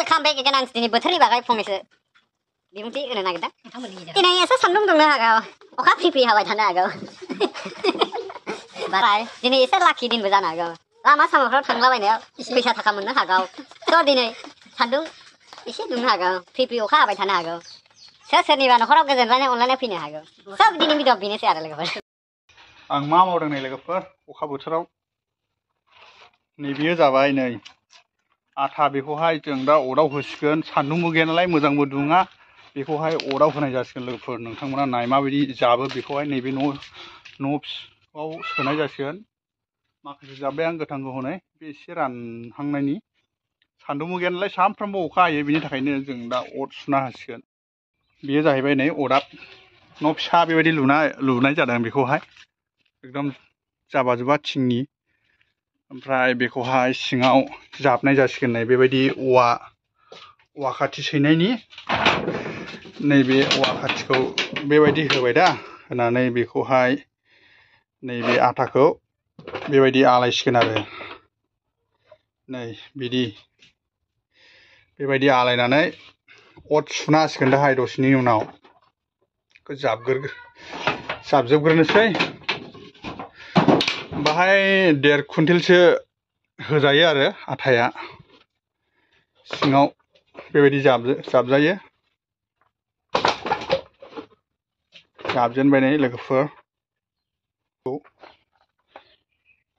Welcome बेक eigen आं दिनै बोथोरनि बागै फंनैसो बिबुंथि होनो नागिरदों। दिनै एसे सान्दुं दुंनो हागौ, अखा फ्रि फ्रि हाबाय थानो हागौ। बाराय दिनै एसे लाखि दिनबो जानो हागौ। लामा सामाफ्राव थांलाबायनायाव फैसा थाखा मोननो हागौ। स' दिनै सान्दुं एसे दुंनो हागौ, फ्रि फ्रि अखा हाबाय थानो हागौ। सोरनिबा न'खराव गोजोनलायनाय अनलायनाय फैनो हागौ। स' दिनै भिडिअ बेनोसै आरो लोगोफोर। आं मा मावदों नै लोगोफोर अखा बोथोराव नैबेयो जाबाय नै आथा बेखौहाय जों दा अराव होसिगोन। सान्दुंबो गैया नालाय मोजांबो दुङा, बेखौहाय अराव होनाय जासिगोन लोगोफोर। नोंथांमोना नाय माबायदि जाबो बेखौहाय नैबे न'आव सोनाय जासिगोन। माखासे जाबाय आं गोथांखौ हनै बे एसे रानहांनायनि। सान्दुंबो गैया नालाय सानफ्रामबो अखा हायो, बेनि थाखायनो जों दा अर सुना होसिगोन। बेयो जाहैबाय नै अरदाब न' फिसा बेबायदि लुनाय जादों बेखौहाय एकदम जाबा जुबा थिंनि। ओमफ्राय बेखौहाय सिङाव जाबनाय जासिगोन नै बेबायदि औवा खाथि सैनायनि। नैबे औवा खाथिखौ बेबायदि होबाय दा, होनानै बेखौहाय नैबे आथाखौ बेबायदि आलायसिगोन आरो नै बेबायदि आलायनानै अर सुना होसिगोन दाहाय दसेनि उनाव। जाबजोबग्रोनोसै। बाहाय 1.5 कुइन्टेलसो होजायो आरो आथाया सिङाव बेबायदि जाबजायो। जाबजेनबाय नै लोगोफोर।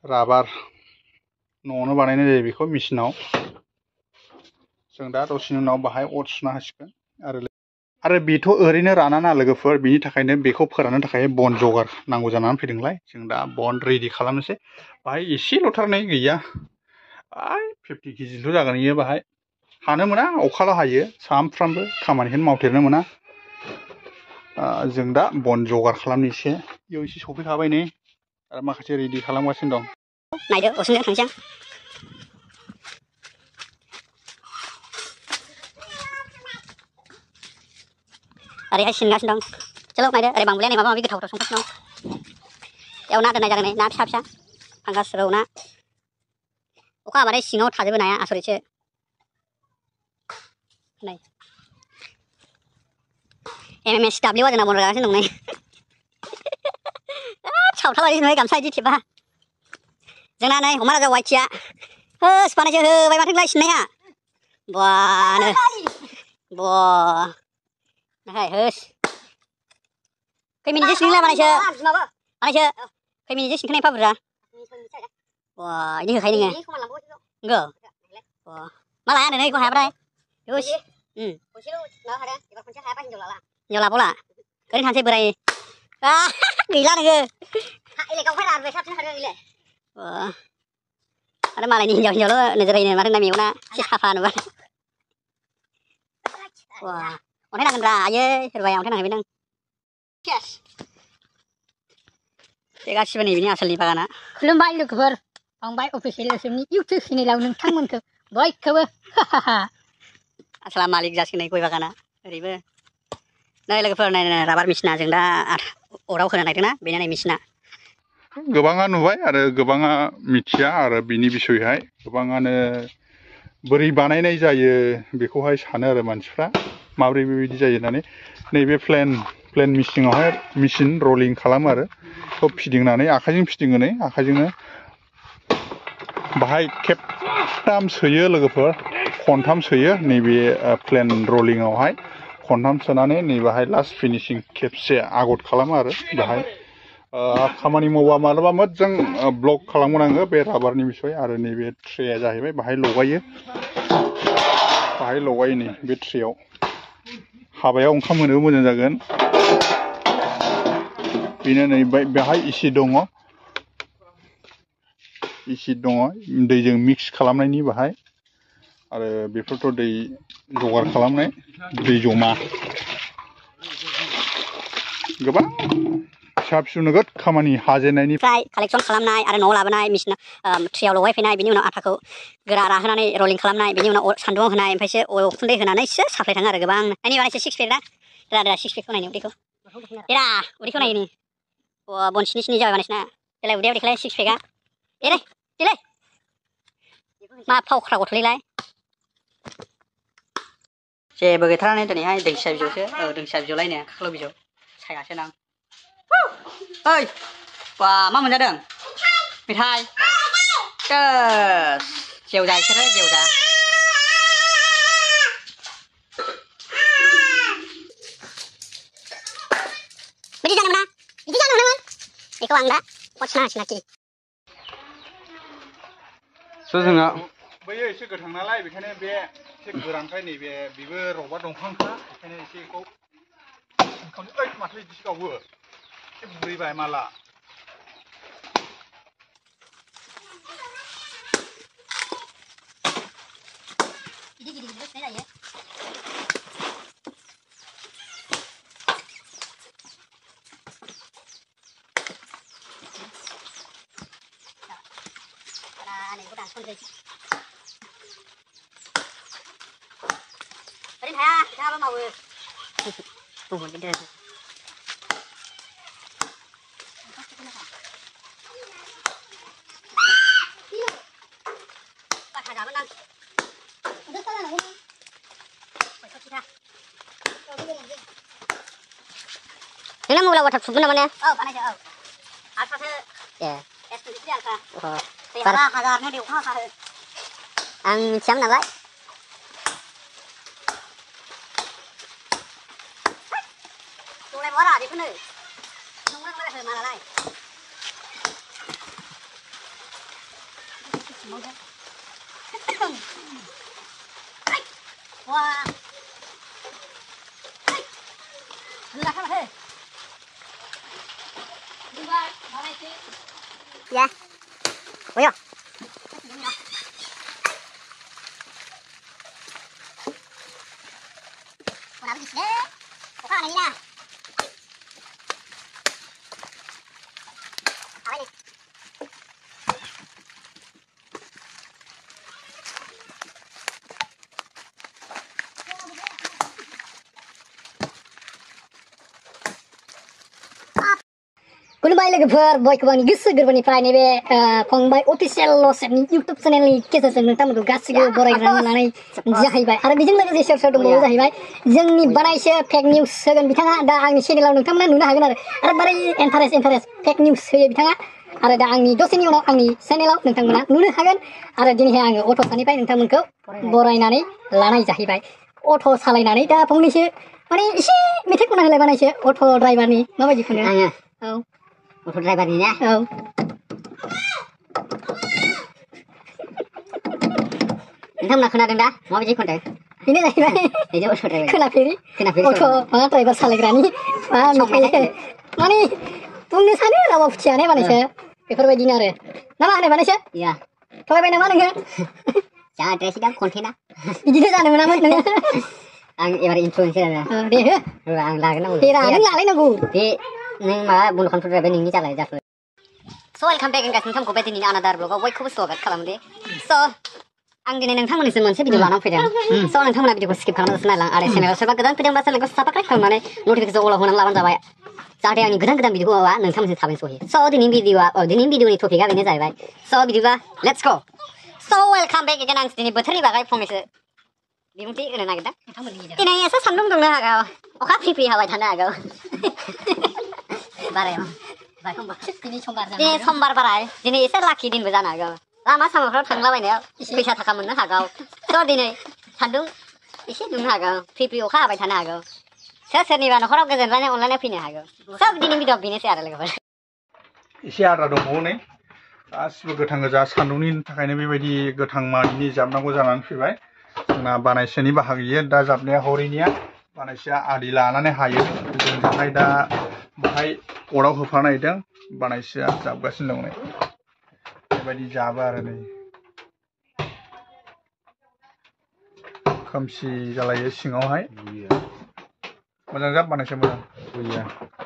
राबार न'आवनो बानायनाय जायो बेखौ मेचिनाव। जों दा दसेनि उनाव बाहाय अर सुना होसिगोन आरो बेथ' ओरैनो राना लोगोफोर, बिनि थाखायनो बेखौ फोराननो थाखाय बन जगार नांगौ जानानै फैदोंलाय। जों दा बन रेडि खालामनोसै। बाहाय एसेल'थारनाय गैया, 50 केजिल' जागोन इयो। बाहाय हानो मोना, अखाल' हायो सानफ्रामबो, खामानिखौनो मावथेरनो मोना। जों दा बन जगार खालामनो एसे सफैखाबाय नै, आरो माखासे रेडि खालामगासिनो दं। नायदो दसेनो थांसै आं। ओरैहाय सिनगासिनो दं। चलो नायदो, ओरै बांबुलाया नै माबा माबि गोथाव संगासिनो दं। बेयाव ना दोननाय जादों नै, ना फिसा फिसा फांगास रौ ना। अखा हाबाथाय सिङाव थाजोबो नाया, आसरितसो। नै MMSW जोंना बन रोगागासिनो दं नै। सावथालायो नै गामसा इदि थेबबा। जोंना नै अमा राजा वाइथिया होस बानायसो होबाय माथोलाय सिननाया। बानो नाथाय होस खै मिनिटसो सिनोलाय बानायसो खै मिनिटसो सिनखोना एफा बुरजा। इदि होखायो नोङो नंगौ? मा लाया होनदों बेखौ हायाबाथाय हुस। हिनजाव लाबावला ओरैनो थानोसै बोराय। गैला नोङो आरो मालायनि हिनजावल' नोजोर होयो माथो ना मेगना एसे साफा नुबा। अन्थाइ नांगोनब्रा आयै सोरबाया अन्थाइ नांहैबाय नों। बे गासिबो नैबेनि आसोलनि बागाना। खुलुमबाय लोगोफोर, फंबाय अफिसियेल असमनि इउटुब चेनेलाव नोंथांमोनखौ बयखौबो आसोला मालिक जासिगोन नै गय बागाना ओरैबो। नै लोगोफोर नाय राबार मेसिना जों दा अराव होनो नागिरदोंना, बेनो नै मेसिना। गोबाङा नुबाय आरो गोबाङा मिथिया, आरो बिनि बिसयहाय गोबाङानो बोरै बानायनाय जायो बेखौहाय सानो आरो मानसिफ्रा, माब्रै बेबायदि जायो होननानै। नैबे प्लेन मेचिन रलिं खालामो आरो बेखौ फिदिंनानै आखाइजों फिदिङो नै, आखाइजोंनो बाहाय खेबथाम सोयो लोगोफोर, खनथाम सोयो। नैबे प्लेन रलिंआवहाय खनथाम सोनानै नैबेहाय लास्ट फिनिशिं खेबसे आगत खालामो आरो बेहाय। खामानि मावबा मालाबा मोजां ब्लक खालामनांगौ बे राबारनि बिसय। आरो नैबे ट्रेया जाहैबाय बाहाय लगायो नै बे ट्रेयाव। हाबायाव ओंखाम होनोबो मोजां जागोन। बेनो नै बेहाय एसिड दङ, दैजों मिक्स खालामनायनि बाहाय। आरो बेफोरथ' दै जगार खालामनाय, दै जमा गोबां फिसा फिसौ नोगोद खामानि हाजेननायनिफ्राय कालेक्सन खालामनाय आरो न'आव लाबोनाय मेसिन ट्रेयाव लगायफैनाय, बिनि उनाव आटाखौ गोरा राहोनानै रलिं खालामनाय, बिनि उनाव सान्दुङाव होनाय, ओमफ्रायसो उखुन्दै होनानैसो साप्लाय थाङो आरो गोबां। नायनि बानायसो 6 पेक ना, देरा 6 पेकखौ नायनो उदैखौ नायनो। बन सिनि जाबाय बानायसिना। देलाय उदैयाव देखायलाय 6 पेकआ। देलाय मा फावख्रा गथ'लैलाय। जेबो गैथारानो दिनैहाय दैसा बिजौसो दैसा बिजौलायनो खाख्लौ बिजौ सायगासो नां ओइ बा मा मोनजादों मेथाइ जेवजा बिसोरो जेवजा बिदि जानो मोना बिदि जानो मोनामोन बेखौ आं दा पस्टना होसिनाखि जोंहा बैयो एसे गोथां नालाय बेखायनो बे एसे गोरानखाय नैबे बेबो रबा दंफांखा बेखायनो एसे बेखौ माथो बिदिसो गावो एसे बुरैबाय माला गिदिर गिदिर सुनाय जायो này có đàn con gì cái này ra màu ủa cái đây bắt thả nó đang rất là ngon phải cho chị ra cái nó mua là thật sụp nó nè bạn này chờ à sao thế em tự biết à Para hagar nó đều khó khăn ăn chấm nào vậy tụi này bỏ ra đi con ơi không có hơi mà là này wow là sao thế đi qua vào đây chị dạ ôi à làm gì đấy có cái này nèเอาไปดิ खुलुमबाय लोगोफोर बयखौबो आंनि गोसो गोरबोनिफ्राय नैबे फंबाय official लसेबनि YouTube चेनेलनि गेजेरजों नोंथांमोनखौ गासिबो बरायग्रोनानै लानाय जाहैबाय आरो बेजों लोगोसे सेयार दंबावो जाहैबाय जोंनि बानायसो फेक निउस होगोन बिथाङा दा आंनि चेनेलाव नोंथांमोना नुनो हागोन आरो बारै इन्टारेस्ट फेक निउस होयो बिथाङा आरो दा आंनि दसेनि उनाव आंनि चेनेलाव नोंथांमोना नुनो हागोन आरो दिनैहाय आङो अट' सानिफ्राय नोंथांमोनखौ बरायनानै लानाय जाहैबाय अट' सालायनानै दा फंनैसो माने एसे मेथाइ खनना होलाय बानायसो अट' ड्राइभारनि माबायदि खनो आङो औ अट' ड्राइभारनि ना औ नोंथांमोना खोनादों दा माबायदि खनदों बेनो जाहैबाय बेजों अट' ड्राइभार खोनाफेरि अट' माबा ड्राइभार सालायग्रानि माने बुंनो सानो रावा फुथियानो बानायसो बेफोरबायदिनो आरो ना मा होनो बानायसो या थगायबाय नामा नोङो जा ड्रेस दा कन्टेन्टआ बिदिनो जानो मोनामोन नोङो आं एबार इन्ट्र'निसै आरो दे हो आं लागोन नांगौ दे नों लालायनांगौ दे नों माबा बन्द' खालामथ'द्रायबाय नोंनि जालाय जाखो स' वेलकाम बेक गाइस नोंथांमोनखौ बे दिनैनि आनादार ब्लगाव बयखौबो स्वागत खालामदे स' आं दिनै नोंथांमोननिसिम मोनसे भिडिअ लानानै फैदों स' नोंथांमोना भिडिअखौ स्किप खालामनासो नायलां आरो चेनेलाव सोरबा गोदान फैदोंबा चेनेलखौ साबस्क्राइब खालामनानै नटिफिकेसन अलाव होनानै लाबानो जाबाय जाहाथे आंनि गोदान भिडिअआ नोंथांमोनसिम थाबैनो सहैयो स' दिनैनि भिडिअनि टपिकआ बेनो जाहैबाय स' बिदिबा लेट्स गो स' वेलकाम बेक एगेन आं दिनै बोथोरनि बागै फंनैसो बिबुंथि होनो नागिरदों दिनै एसे सान्दुं दुंनो हागौ अखा फ्रि फ्रि हाबाय थानो हागौ बारायाव दिनै समबार बाराय दिनै एसे लाखि दिनबो जानो हागौ लामा सामाफ्राव थांलाबायनायाव फैसा थाखा मोननो हागौ स' दिनै सान्दुं एसे दुंनो हागौ फ्रि फ्रि अखा हाबाय थानो हागौ सोरनिबा न'खराव गोजोनलायनाय अनलायनाय फैनो हागौ स' दिनै भिडिअ बेनोसै आरो लोगोफोर एसे आद्रा दंबावो नै गासिबो गोथां गोजा सान्दुंनि थाखायनो बेबायदि गोथां मानिनि जाबनांगौ जानानै फैबाय जोंना बानायसोनि बाहागियो दा जाबनाया हरैनिया बानायसोआ आदि लानानै हायो जोंजोंहाय दा बाहाय अराव होफानो नागिरदों बानायसोआ जाबगासिनो दं नै बेबायदि जाबो आरो नै खोमसि जालायो सिङावहाय मोजां जाब बानायसो मोजां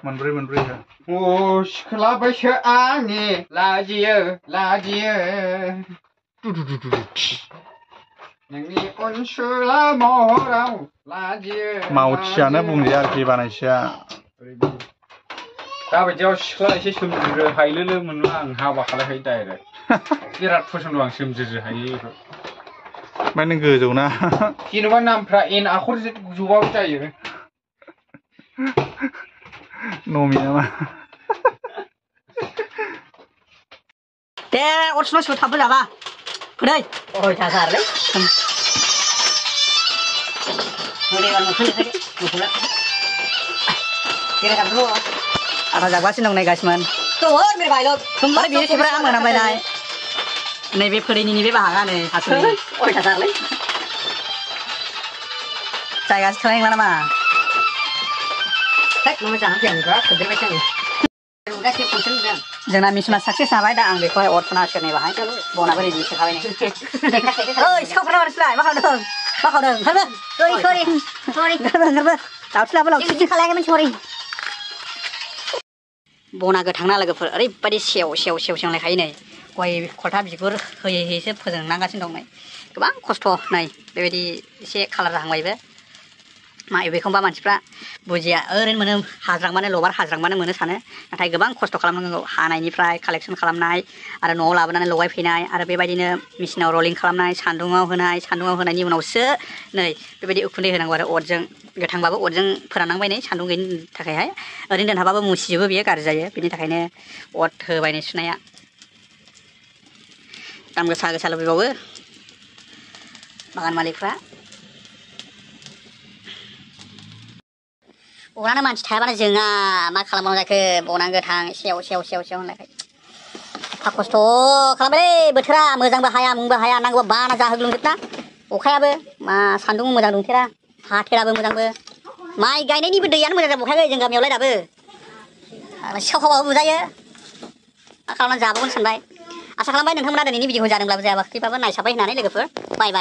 मोनब्रै हो अ सिख्ला बैसो आंनि लाजियो नोंनि अनसुला महराव लाजियो मावथियानो बुंजाया आरोखि बानायसोआ दाबायदियाव सिख्ला एसे सोमजिरो हायलोलो मोनला आं हाबा खालायखायो डाइरेक्ट बिराद फसन्द आं सोमजिरो हायो ओमफ्राय नों गोजौना जेनेबा नामफ्रा एन आखर ज'आव जायो नमि नामा दे अरसुन सुब थाबबो जाबा फै अयथासारलै आथा जागासिनो दं नायगासिनोमोन आरो बिनि सेफ्रा आं मोनामबायनाय नैबे फोरैनि नैबे बाहागानो हासुनि अयथासारलै जायगासो थोनाय नंला नामा जोंना मिसना साक्सेस जाबाय दा आं बेखौहाय अरसना सोरनै बाहाय बनाबो रेडि सोखाबाय नै ओइ सिखावफोरना मानसिफ्रा मा खालामदों सरि दाउथुलाबो लावथि खालायाखैमोन सरि बना गोथांना लोगोफोर ओरैबायदि सेव सेवलायखायो नै गय खलथा बिगुर होयै होयैसो फोजोंनांगासिनो दं नै गोबां खस्थ' नै बेबायदि एसे कालार जाहांबायबो मा बेखौबा मानसिफ्रा बुजिया ओरैनो मोनो हाज्रांबानो लबार हाज्रांबानो मोनो सानो नाथाय गोबां खस्थ' खालामनांगौ हानायनिफ्राय कालेक्सन खालामनाय आरो न'आव लाबोनानै लगायफैनाय आरो बेबायदिनो मेचिनाव रलिं खालामनाय सान्दुङाव होनायनि उनावसो नै बेबायदि उखुन्दै होनांगौ आरो अरजों गोथांबाबो अरजों फोराननांबाय नै सान्दुं गैयिनि थाखायहाय ओरैनो दोनहाबाबो मुसिजोबो बेयो गाज्रि जायो बिनि थाखायनो अर होबाय नै सुनाया दाम गोसा लुबैबावो बागान मालिकफ्रा अरानो मानसि थायाबानो जोङा मा खालामबावनो जाखो बना गोथां सेव होनलायखाय एफा खस्थ' खालामबायलै बोथोरा मोजांबो हाया मुंबो हाया नांगौबा बाना जाहोग्लुंजोबना अखायाबो मा सान्दुं मोजां दुंथेरा हाथेराबो मोजांबो माइ गायनायनिबो दैयानो मोजां जाबावखायाखै जों गामियावलाय दाबो सिखावखाबाबो बुजायो मा खालामनानै जाबावगोन सानबाय आसा खालामबाय नोंथांमोना दिनैनि भिडिअखौ जादोंब्लाबो जायाखैबाबो नायसाबबाय होननानै लोगोफोर बाय